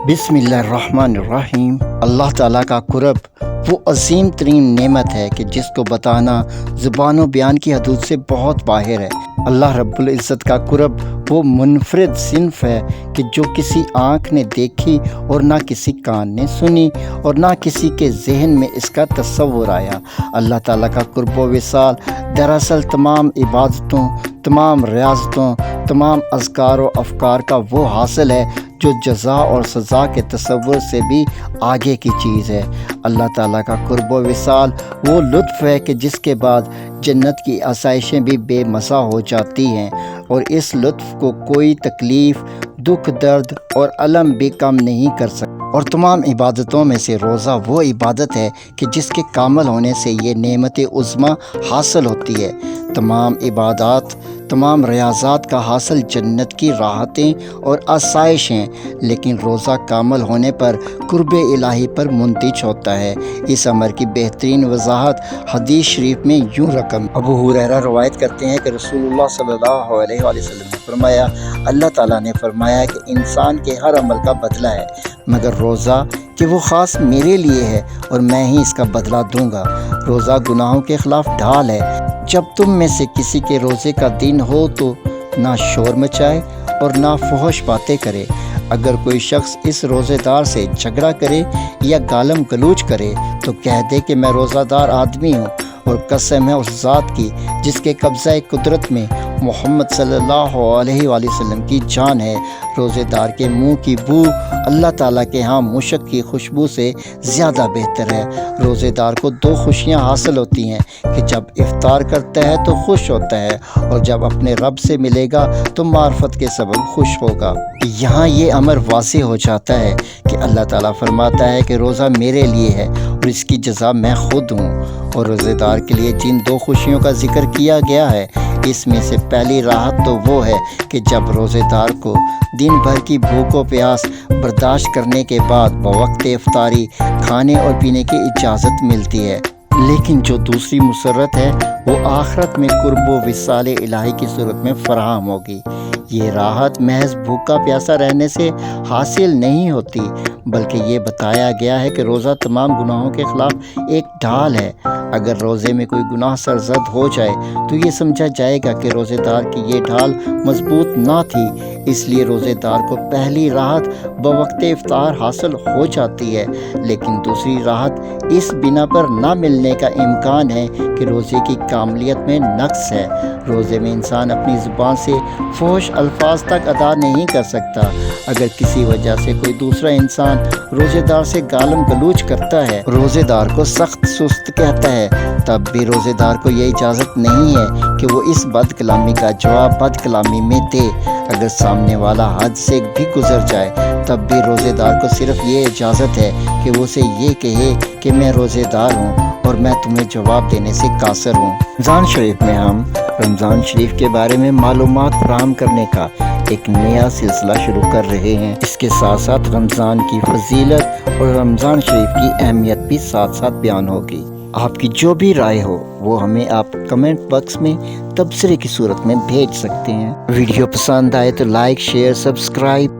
بسم اللہ الرحمن الرحیم۔ اللہ تعالیٰ کا قرب وہ عظیم ترین نعمت ہے کہ جس کو بتانا زبان و بیان کی حدود سے بہت باہر ہے۔ اللہ رب العزت کا قرب وہ منفرد صنف ہے کہ جو کسی آنکھ نے دیکھی اور نہ کسی کان نے سنی اور نہ کسی کے ذہن میں اس کا تصور آیا۔ اللہ تعالیٰ کا قرب و وصال دراصل تمام عبادتوں، تمام ریاضتوں، تمام اذکار و افکار کا وہ حاصل ہے جو جزا اور سزا کے تصور سے بھی آگے کی چیز ہے۔ اللہ تعالیٰ کا قرب و وصال وہ لطف ہے کہ جس کے بعد جنت کی آسائشیں بھی بے مزہ ہو جاتی ہیں، اور اس لطف کو کوئی تکلیف، دکھ، درد اور الم بھی کم نہیں کر سکتا۔ اور تمام عبادتوں میں سے روزہ وہ عبادت ہے کہ جس کے کامل ہونے سے یہ نعمت عظمیٰ حاصل ہوتی ہے۔ تمام عبادات، تمام ریاضات کا حاصل جنت کی راحتیں اور آسائش ہیں، لیکن روزہ کامل ہونے پر قرب الہی پر منتج ہوتا ہے۔ اس امر کی بہترین وضاحت حدیث شریف میں یوں رقم ابو ہریرہ روایت کرتے ہیں کہ رسول اللہ صلی اللہ علیہ وآلہ وسلم نے فرمایا، اللہ تعالیٰ نے فرمایا کہ انسان کے ہر عمل کا بدلہ ہے مگر روزہ، کہ وہ خاص میرے لیے ہے اور میں ہی اس کا بدلہ دوں گا۔ روزہ گناہوں کے خلاف ڈھال ہے۔ جب تم میں سے کسی کے روزے کا دن ہو تو نہ شور مچائے اور نہ فحش باتیں کرے۔ اگر کوئی شخص اس روزے دار سے جھگڑا کرے یا گالم گلوچ کرے تو کہہ دے کہ میں روزہ دار آدمی ہوں، اور قسم ہے اس ذات کی جس کے قبضہ قدرت میں محمد صلی اللہ علیہ وآلہ وسلم کی جان ہے، روزے دار کے منہ کی بو اللہ تعالیٰ کے ہاں مشک کی خوشبو سے زیادہ بہتر ہے۔ روزے دار کو دو خوشیاں حاصل ہوتی ہیں کہ جب افطار کرتا ہے تو خوش ہوتا ہے، اور جب اپنے رب سے ملے گا تو معرفت کے سبب خوش ہوگا۔ یہاں یہ امر واضح ہو جاتا ہے کہ اللہ تعالیٰ فرماتا ہے کہ روزہ میرے لیے ہے اور اس کی جزا میں خود ہوں، اور روزے دار کے لیے جن دو خوشیوں کا ذکر کیا گیا ہے اس میں سے پہلی راحت تو وہ ہے کہ جب روزے دار کو دن بھر کی بھوک و پیاس برداشت کرنے کے بعد بوقت افطاری کھانے اور پینے کی اجازت ملتی ہے، لیکن جو دوسری مسرت ہے وہ آخرت میں قرب و وصال الہی کی صورت میں فراہم ہوگی۔ یہ راحت محض بھوکا پیاسا رہنے سے حاصل نہیں ہوتی، بلکہ یہ بتایا گیا ہے کہ روزہ تمام گناہوں کے خلاف ایک ڈھال ہے۔ اگر روزے میں کوئی گناہ سرزد ہو جائے تو یہ سمجھا جائے گا کہ روزے دار کی یہ ڈھال مضبوط نہ تھی، اس لیے روزے دار کو پہلی راحت بوقت افطار حاصل ہو جاتی ہے، لیکن دوسری راحت اس بنا پر نہ ملنے کا امکان ہے کہ روزے کی کاملیت میں نقص ہے۔ روزے میں انسان اپنی زبان سے فحش الفاظ تک ادا نہیں کر سکتا۔ اگر کسی وجہ سے کوئی دوسرا انسان روزے دار سے گالم گلوچ کرتا ہے، روزے دار کو سخت سست کہتا ہے، تب بھی روزے دار کو یہ اجازت نہیں ہے کہ وہ اس بد کلامی کا جواب بد کلامی میں دے۔ اگر سامنے والا حد سے بھی گزر جائے تب بھی روزے دار کو صرف یہ اجازت ہے کہ وہ اسے یہ کہے کہ میں روزے دار ہوں اور میں تمہیں جواب دینے سے قاصر ہوں۔ رمضان شریف میں ہم رمضان شریف کے بارے میں معلومات فراہم کرنے کا ایک نیا سلسلہ شروع کر رہے ہیں۔ اس کے ساتھ ساتھ رمضان کی فضیلت اور رمضان شریف کی اہمیت بھی ساتھ ساتھ بیان ہوگی۔ آپ کی جو بھی رائے ہو وہ ہمیں آپ کمنٹ باکس میں تبصرے کی صورت میں بھیج سکتے ہیں۔ ویڈیو پسند آئے تو لائک، شیئر، سبسکرائب